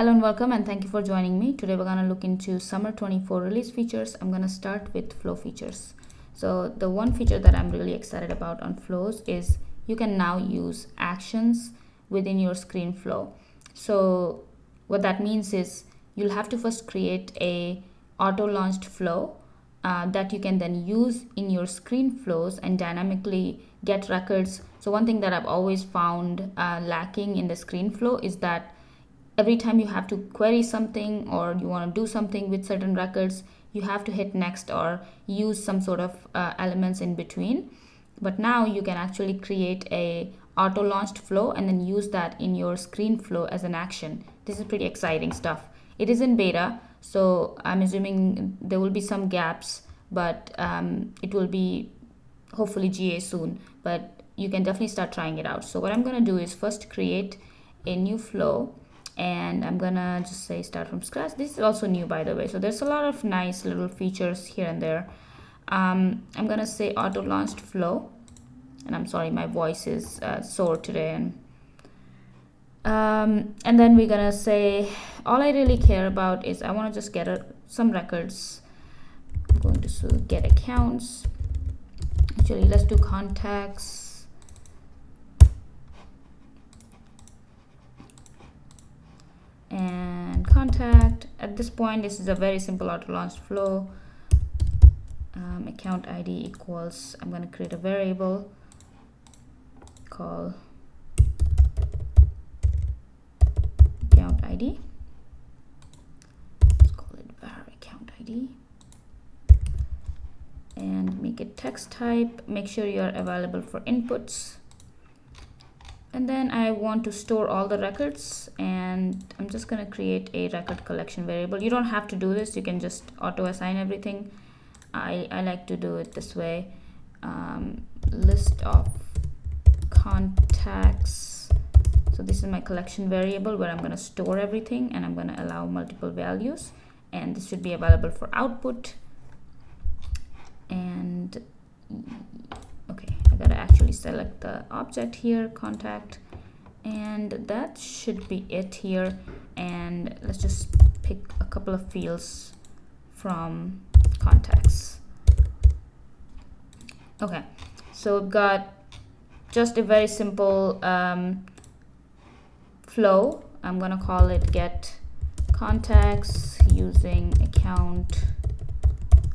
Hello and welcome, and thank you for joining me. Today we're gonna look into summer 24 release features. I'm gonna start with flow features. So the one feature that I'm really excited about on flows is you can now use actions within your screen flow. So what that means is you'll have to first create a auto launched flow that you can then use in your screen flows and dynamically get records. So one thing that I've always found lacking in the screen flow is that every time you have to query something or you want to do something with certain records, you have to hit next or use some sort of elements in between. But now you can actually create a auto launched flow and then use that in your screen flow as an action. This is pretty exciting stuff. It is in beta, so I'm assuming there will be some gaps, but it will be hopefully GA soon. But you can definitely start trying it out. So what I'm going to do is first create a new flow, and I'm gonna just say start from scratch. This is also new, by the way, so there's a lot of nice little features here and there. I'm gonna say auto launched flow, and I'm sorry, my voice is sore today. And then we're gonna say all I really care about is I want to just get some records. I'm going to get accounts. Actually, let's do contacts. And contact. At this point, this is a very simple auto launched flow. Account ID equals, I'm going to create a variable called account ID. Let's call it var account ID and make it text type. Make sure you're available for inputs. And then I want to store all the records, and I'm just going to create a record collection variable. You don't have to do this, you can just auto assign everything. I like to do it this way. List of contacts. So this is my collection variable where I'm going to store everything, and I'm going to allow multiple values, and this should be available for output. And okay, I gotta actually select the object here, contact, and that should be it here. And let's just pick a couple of fields from contacts. Okay, so we've got just a very simple flow. I'm gonna call it get contacts using account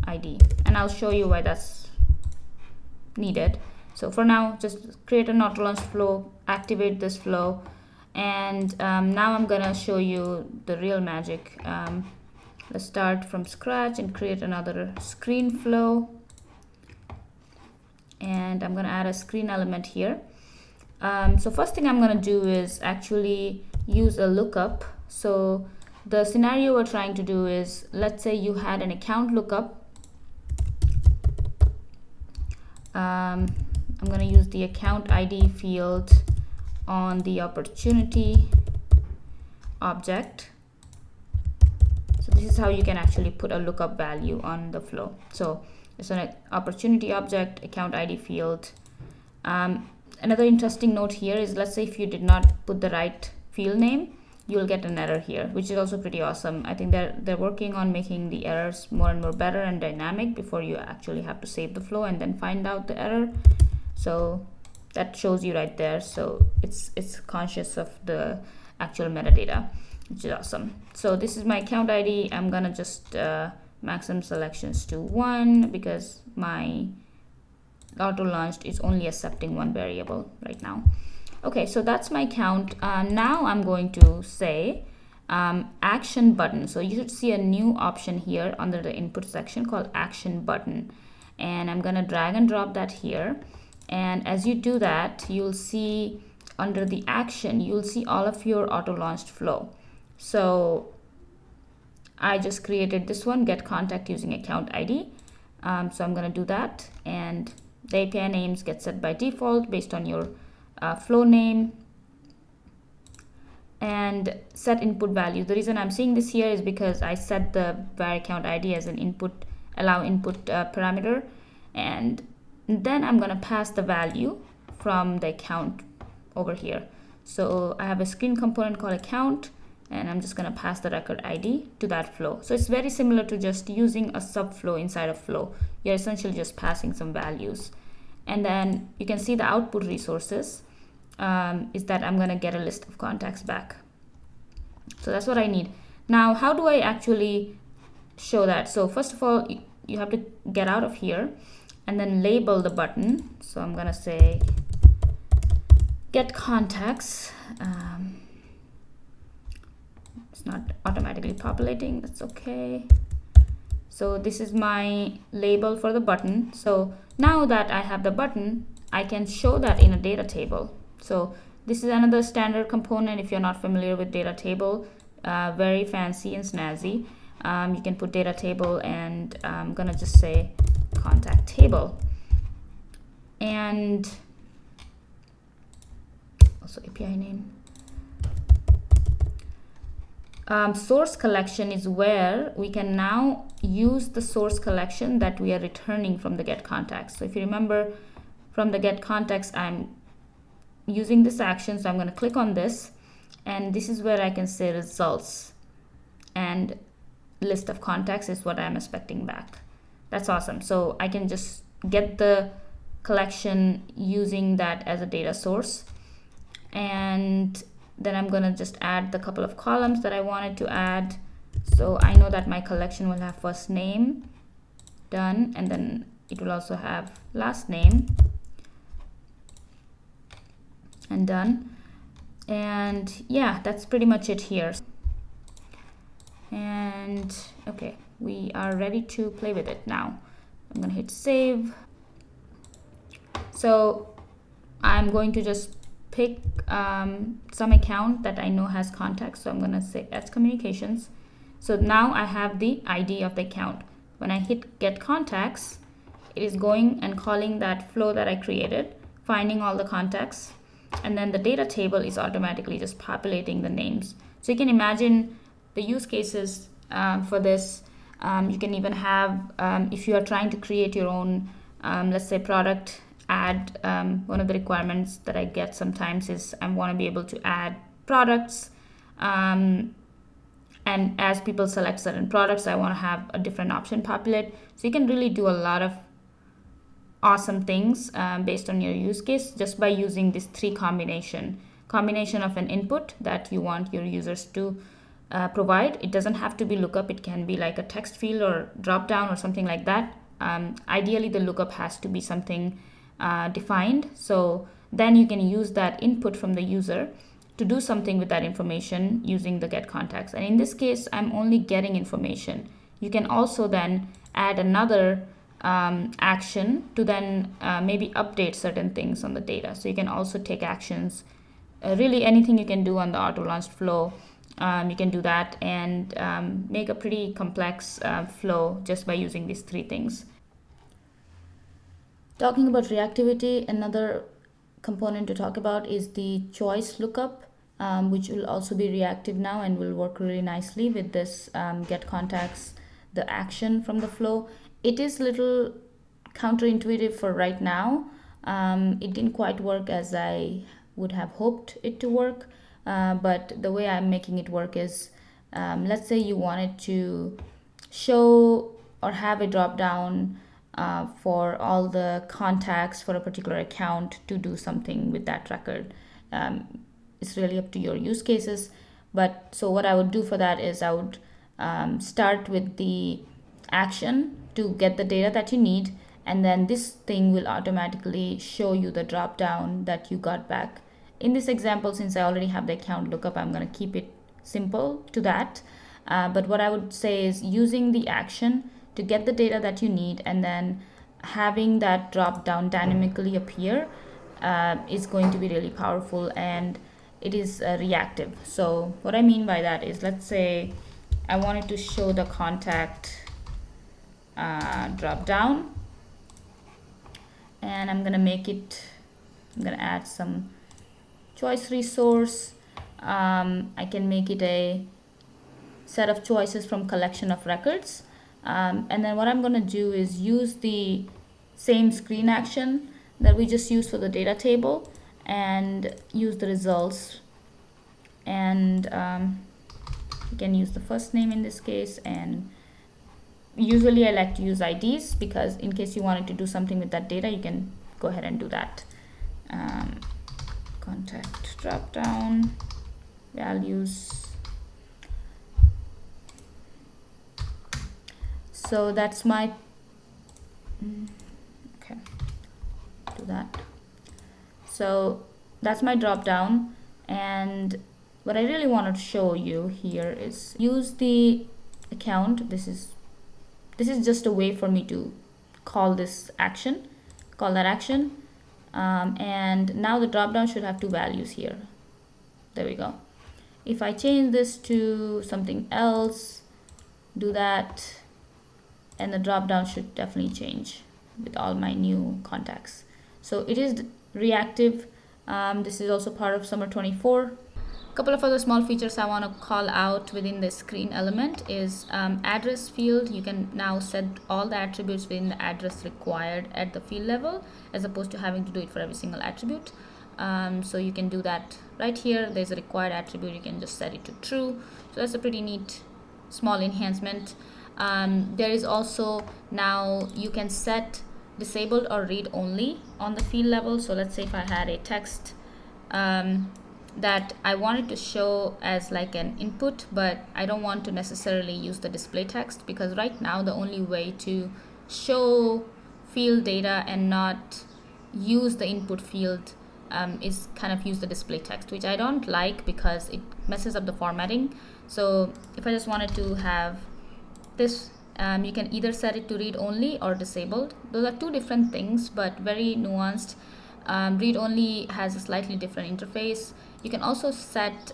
ID, and I'll show you why that's needed. So for now, just create an auto launch flow, activate this flow, and now I'm gonna show you the real magic. Let's start from scratch and create another screen flow, and I'm gonna add a screen element here. So first thing I'm gonna do is actually use a lookup. So the scenario we're trying to do is, let's say you had an account lookup. I'm going to use the account ID field on the opportunity object. So this is how you can actually put a lookup value on the flow. So it's an opportunity object, account ID field. Another interesting note here is, let's say if you did not put the right field name, you'll get an error here, which is also pretty awesome. I think they're working on making the errors more and more better and dynamic before you actually have to save the flow and then find out the error. So that shows you right there. So it's conscious of the actual metadata, which is awesome. So this is my account ID. I'm gonna just maximum selections to 1 because my auto launched is only accepting one variable right now. Okay, so that's my count. Now I'm going to say action button. So you should see a new option here under the input section called action button. And I'm gonna drag and drop that here. And as you do that, you'll see under the action, you'll see all of your auto launched flow. So I just created this one, get contact using account ID. So I'm gonna do that. And the API names get set by default based on your flow name, and set input value. The reason I'm seeing this here is because I set the var account ID as an input, allow input parameter, and then I'm going to pass the value from the account over here. So I have a screen component called account, and I'm just going to pass the record ID to that flow. So it's very similar to just using a subflow inside a flow. You're essentially just passing some values. And then you can see the output resources is that I'm going to get a list of contacts back. So that's what I need. Now, how do I actually show that? So first of all, you have to get out of here and then label the button. So I'm going to say get contacts. It's not automatically populating. That's okay. So this is my label for the button. So now that I have the button, I can show that in a data table. So this is another standard component. If you're not familiar with data table, very fancy and snazzy. You can put data table, and I'm gonna just say contact table. And also API name. Source collection is where we can now use the source collection that we are returning from the get contacts. So if you remember from the get contacts, I'm using this action. So I'm going to click on this, and this is where I can say results, and list of contacts is what I'm expecting back. That's awesome. So I can just get the collection using that as a data source, and then I'm gonna just add the couple of columns that I wanted to add. So I know that my collection will have first name, done, and then it will also have last name, and done. And yeah, that's pretty much it here. And okay, we are ready to play with it now. I'm gonna hit save. So I'm going to just pick some account that I know has contacts. So I'm gonna say that's communications. So now I have the ID of the account. When I hit get contacts, it is going and calling that flow that I created, finding all the contacts, and then the data table is automatically just populating the names. So you can imagine the use cases for this. You can even have, if you are trying to create your own, let's say product ad, one of the requirements that I get sometimes is I want to be able to add products, and as people select certain products, I want to have a different option populate. So you can really do a lot of awesome things based on your use case just by using this three combination of an input that you want your users to provide. It doesn't have to be lookup. It can be like a text field or drop down or something like that. Ideally, the lookup has to be something defined. So then you can use that input from the user to do something with that information using the get contacts. And in this case, I'm only getting information. You can also then add another action to then maybe update certain things on the data. So you can also take actions. Really anything you can do on the auto launched flow, you can do that and make a pretty complex flow just by using these three things. Talking about reactivity, another component to talk about is the choice lookup, which will also be reactive now and will work really nicely with this get contacts, the action from the flow. It is a little counterintuitive for right now. It didn't quite work as I would have hoped it to work, but the way I'm making it work is, let's say you wanted to show or have a drop down for all the contacts for a particular account to do something with that record. It's really up to your use cases. But so what I would do for that is I would start with the action to get the data that you need, and then this thing will automatically show you the drop down that you got back. In this example, since I already have the account lookup, I'm going to keep it simple to that. But what I would say is using the action to get the data that you need and then having that drop down dynamically appear is going to be really powerful, and it is reactive. So what I mean by that is, let's say I wanted to show the contact drop down, and I'm gonna add some choice resource. I can make it a set of choices from collection of records. And then what I'm going to do is use the same screen action that we just used for the data table and use the results. And You can use the first name in this case, and usually I like to use IDs because in case you wanted to do something with that data, you can go ahead and do that. Contact drop down, values. So that's my, okay, do that. So that's my drop down, and what I really want to show you here is use the account. This is just a way for me to call this action, call that action. And now the drop down should have two values here. There we go. If I change this to something else, do that, and the drop down should definitely change with all my new contacts. So it is reactive. This is also part of summer 24. Couple of other small features I want to call out within the screen element is address field. You can now set all the attributes within the address required at the field level, as opposed to having to do it for every single attribute. So you can do that right here. There's a required attribute, you can just set it to true. So that's a pretty neat small enhancement. There is also now you can set disabled or read only on the field level. So let's say if I had a text that I wanted to show as like an input, but I don't want to necessarily use the display text, because right now the only way to show field data and not use the input field is kind of use the display text, which I don't like because it messes up the formatting. So if I just wanted to have this, you can either set it to read only or disabled. Those are two different things, but very nuanced. Read only has a slightly different interface. You can also set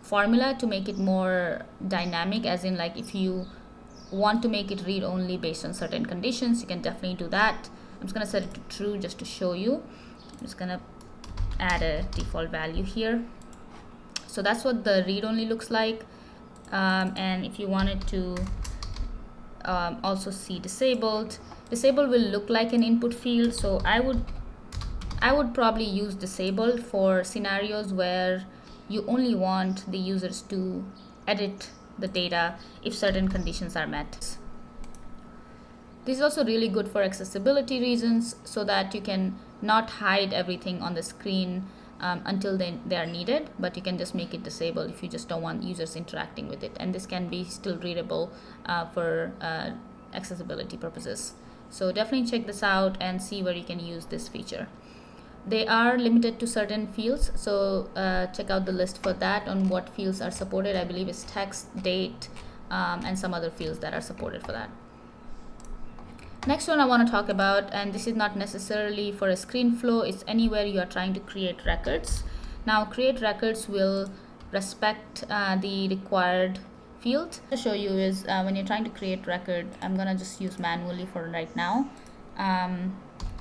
formula to make it more dynamic, as in like if you want to make it read only based on certain conditions, you can definitely do that. I'm just going to set it to true just to show you. I'm just going to add a default value here. So that's what the read only looks like. And if you wanted to also see disabled will look like an input field. So I would probably use disabled for scenarios where you only want the users to edit the data if certain conditions are met. This is also really good for accessibility reasons, so that you can not hide everything on the screen until they are needed, but you can just make it disabled if you just don't want users interacting with it, and this can be still readable for accessibility purposes. So definitely check this out and see where you can use this feature. They are limited to certain fields, so check out the list for that on what fields are supported. I believe it's text, date, and some other fields that are supported for that. Next one I want to talk about, and this is not necessarily for a screen flow, it's anywhere you are trying to create records. Now create records will respect the required field. To show you is when you're trying to create record, I'm gonna just use manually for right now.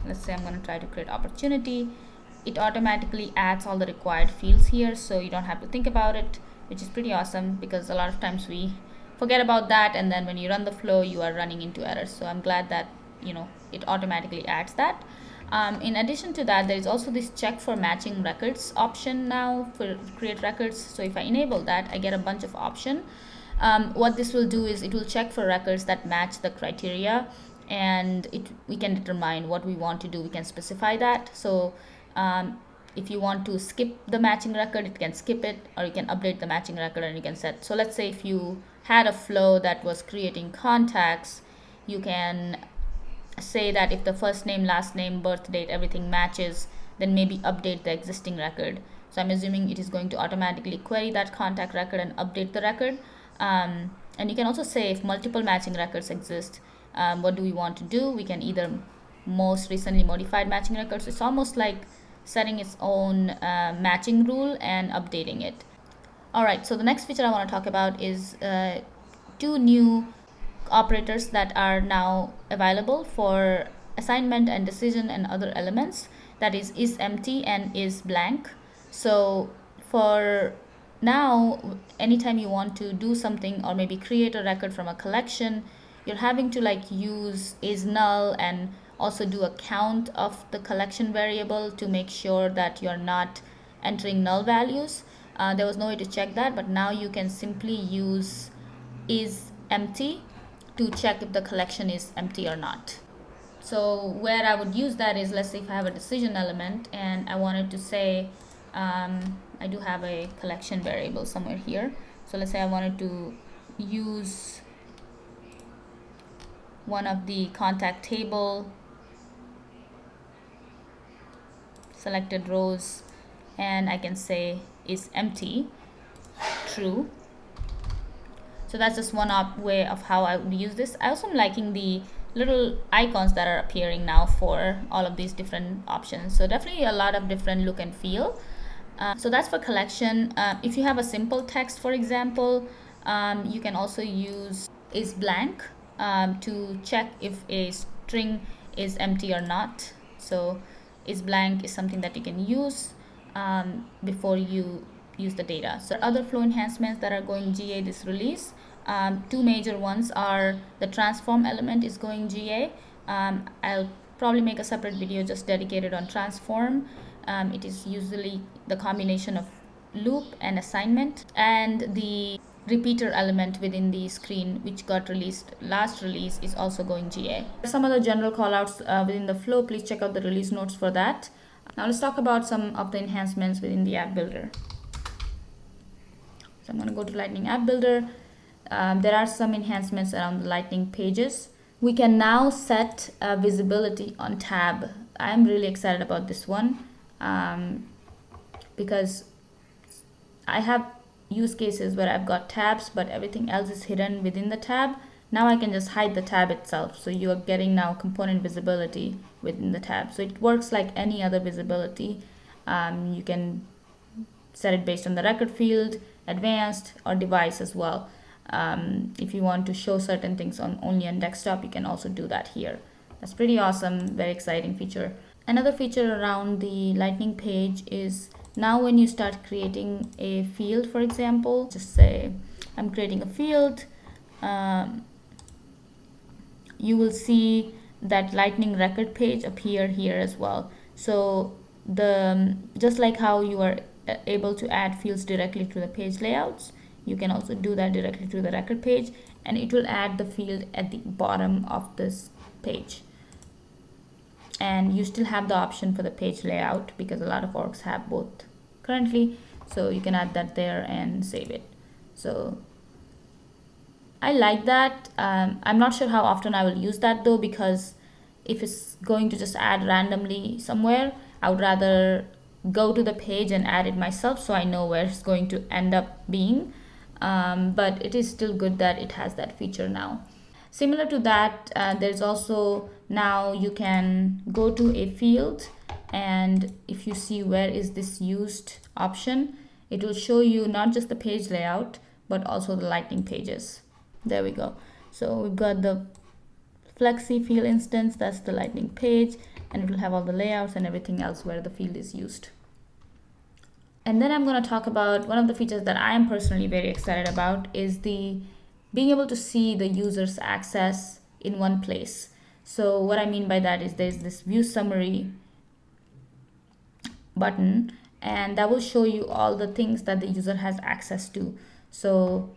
Let's say I'm going to try to create opportunity. It automatically adds all the required fields here, so you don't have to think about it, which is pretty awesome, because a lot of times we forget about that, and then when you run the flow you are running into errors. So I'm glad that it automatically adds that. In addition to that, there is also this check for matching records option now for create records. So if I enable that, I get a bunch of options. What this will do is it will check for records that match the criteria, and we can determine what we want to do. We can specify that. So if you want to skip the matching record, it can skip it, or you can update the matching record and you can set. So let's say if you had a flow that was creating contacts, you can say that if the first name, last name, birth date, everything matches, then maybe update the existing record. So I'm assuming it is going to automatically query that contact record and update the record. And you can also say if multiple matching records exist, what do we want to do? We can either most recently modified matching records. It's almost like setting its own matching rule and updating it. Alright, so the next feature I want to talk about is two new operators that are now available for assignment and decision and other elements. That is empty and is blank. So for now, anytime you want to do something or maybe create a record from a collection, you're having to like use is null and also do a count of the collection variable to make sure that you're not entering null values. there was no way to check that, but now you can simply use is empty to check if the collection is empty or not. So where I would use that is, let's say if I have a decision element and I wanted to say, I do have a collection variable somewhere here. So let's say I wanted to use one of the contact table selected rows, and I can say is empty, true. So that's just one way of how I would use this. I also am liking the little icons that are appearing now for all of these different options. So definitely a lot of different look and feel. So that's for collection. If you have a simple text, for example, you can also use is blank to check if a string is empty or not. So is blank is something that you can use before you use the data. So other flow enhancements that are going GA this release, two major ones are the transform element is going GA. I'll probably make a separate video just dedicated on transform. It is usually the combination of loop and assignment, and the repeater element within the screen, which got released last release, is also going GA. Some other general callouts within the flow, please check out the release notes for that. Now let's talk about some of the enhancements within the app builder. So I'm going to go to Lightning App Builder. There are some enhancements around the Lightning pages. We can now set visibility on tab. I'm really excited about this one because I have use cases where I've got tabs but everything else is hidden within the tab. Now I can just hide the tab itself, so you are getting now component visibility within the tab. So it works like any other visibility. You can set it based on the record field, advanced, or device as well. If you want to show certain things only on desktop, you can also do that here. That's pretty awesome, very exciting feature. Another feature around the Lightning page is now when you start creating a field, for example, just say I'm creating a field, you will see that Lightning record page appear here as well. So just like how you are able to add fields directly to the page layouts, you can also do that directly to the record page, and it will add the field at the bottom of this page. And you still have the option for the page layout because a lot of orgs have both currently, so you can add that there and save it. So I like that. I'm not sure how often I will use that though, because if it's going to just add randomly somewhere, I would rather go to the page and add it myself so I know where it's going to end up being. But it is still good that it has that feature now. Similar to that, there's also now you can go to a field, and if you see where is this used option, it will show you not just the page layout but also the Lightning pages. There we go. So we've got the Flexi field instance, that's the Lightning page, and it will have all the layouts and everything else where the field is used. And then I'm going to talk about one of the features that I am personally very excited about is the being able to see the user's access in one place. So what I mean by that is there's this view summary button, and that will show you all the things that the user has access to. So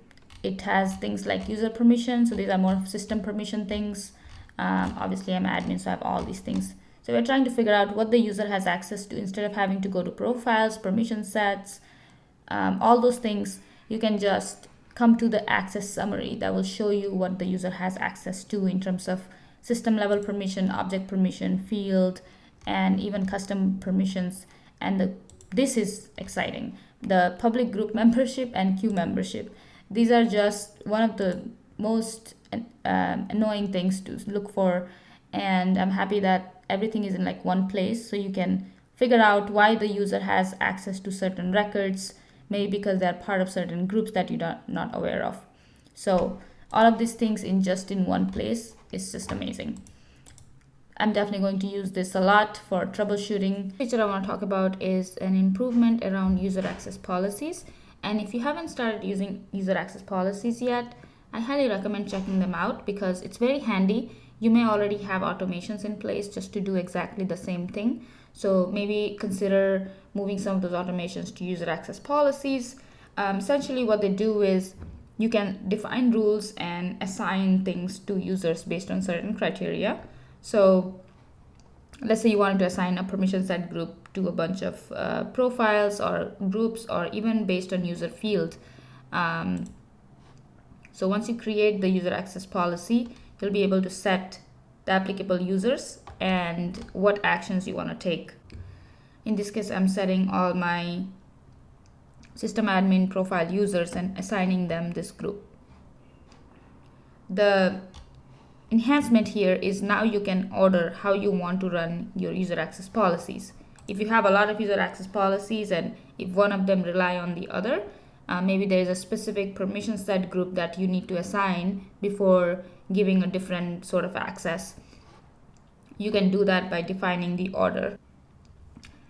it has things like user permission. So these are more system permission things. Obviously I'm admin, so I have all these things. So we're trying to figure out what the user has access to instead of having to go to profiles, permission sets, all those things. You can just come to the access summary that will show you what the user has access to in terms of system level permission, object permission, field, and even custom permissions. And this is exciting. The public group membership and queue membership. These are just one of the most annoying things to look for, and I'm happy that everything is in like one place, so you can figure out why the user has access to certain records, maybe because they're part of certain groups that you're not aware of. So all of these things in one place is just amazing. I'm definitely going to use this a lot for troubleshooting. The feature I want to talk about is an improvement around user access policies. And if you haven't started using user access policies yet, I highly recommend checking them out because it's very handy. You may already have automations in place just to do exactly the same thing. So maybe consider moving some of those automations to user access policies. Essentially what they do is you can define rules and assign things to users based on certain criteria. So let's say you wanted to assign a permission set group to a bunch of profiles or groups, or even based on user field. So once you create the user access policy, you'll be able to set the applicable users and what actions you want to take. In this case, I'm setting all my system admin profile users and assigning them this group. The enhancement here is now you can order how you want to run your user access policies. If you have a lot of user access policies and if one of them rely on the other, maybe there is a specific permission set group that you need to assign before giving a different sort of access. You can do that by defining the order.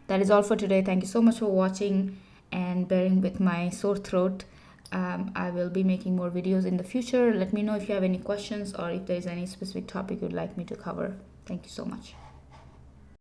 That is all for today. Thank you so much for watching and bearing with my sore throat. I will be making more videos in the future. Let me know if you have any questions or if there is any specific topic you'd like me to cover. Thank you so much.